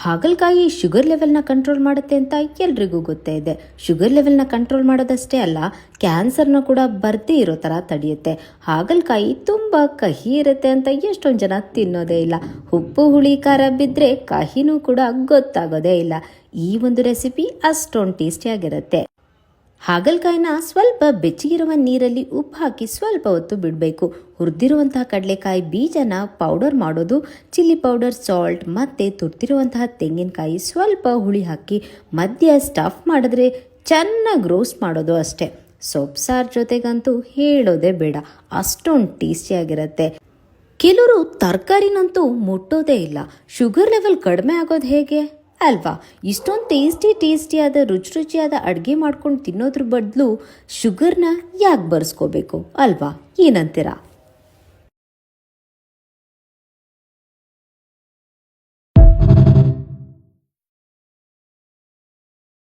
ಹಾಗಲಕಾಯಿ sugar ಲೆವೆಲ್ನ control ಮಾಡುತ್ತೆ ಅಂತ ಎಲ್ರಿಗೂ ಗೊತ್ತೇ ಇದೆ. ಶುಗರ್ ಲೆವೆಲ್ನ ಕಂಟ್ರೋಲ್ ಮಾಡೋದಷ್ಟೇ ಅಲ್ಲ, ಕ್ಯಾನ್ಸರ್ನ ಕೂಡ ಬರ್ದೇ ಇರೋ ಥರ ತಡೆಯುತ್ತೆ. ಹಾಗಲಕಾಯಿ ತುಂಬ ಕಹಿ ಇರುತ್ತೆ ಅಂತ ಎಷ್ಟೊಂದು ಜನ ತಿನ್ನೋದೇ ಇಲ್ಲ. ಉಪ್ಪು ಹುಳಿ ಖಾರ ಬಿದ್ದರೆ ಕಹಿನೂ ಕೂಡ ಗೊತ್ತಾಗೋದೇ ಇಲ್ಲ. ಈ ಒಂದು ರೆಸಿಪಿ ಅಷ್ಟೊಂದು ಟೇಸ್ಟಿಯಾಗಿರುತ್ತೆ. ಹಾಗಲಕಾಯಿನ ಸ್ವಲ್ಪ ಬೆಚ್ಚಗಿರುವ ನೀರಲ್ಲಿ ಉಪ್ಪು ಹಾಕಿ ಸ್ವಲ್ಪ ಹೊತ್ತು ಬಿಡಬೇಕು. ಹುರಿದಿರುವಂತಹ ಕಡಲೆಕಾಯಿ ಬೀಜನ ಪೌಡರ್ ಮಾಡೋದು, ಚಿಲ್ಲಿ ಪೌಡರ್, ಸಾಲ್ಟ್ ಮತ್ತು ತುರ್ತಿರುವಂತಹ ತೆಂಗಿನಕಾಯಿ ಸ್ವಲ್ಪ ಹುಳಿ ಹಾಕಿ ಮಧ್ಯ ಸ್ಟಫ್ ಮಾಡಿದ್ರೆ ಚೆನ್ನಾಗಿ ರೋಸ್ಟ್ ಮಾಡೋದು ಅಷ್ಟೇ. ಸೊಪ್ಪು ಸಾರು ಜೊತೆಗಂತೂ ಹೇಳೋದೇ ಬೇಡ, ಅಷ್ಟೊಂದು ಟೇಸ್ಟಿಯಾಗಿರುತ್ತೆ. ಕೆಲವರು ತರಕಾರಿನಂತೂ ಮುಟ್ಟೋದೇ ಇಲ್ಲ. ಶುಗರ್ ಲೆವೆಲ್ ಕಡಿಮೆ ಆಗೋದು ಹೇಗೆ ಅಲ್ವಾ? ಇಷ್ಟೊಂದು ಟೇಸ್ಟಿಯಾದ ರುಚಿಯಾದ ಅಡುಗೆ ಮಾಡ್ಕೊಂಡು ತಿನ್ನೋದ್ರ ಬದಲು ಶುಗರ್ನ ಯಾಕೆ ಬರ್ಸ್ಕೋಬೇಕು ಅಲ್ವಾ? ಏನಂತೀರಾ?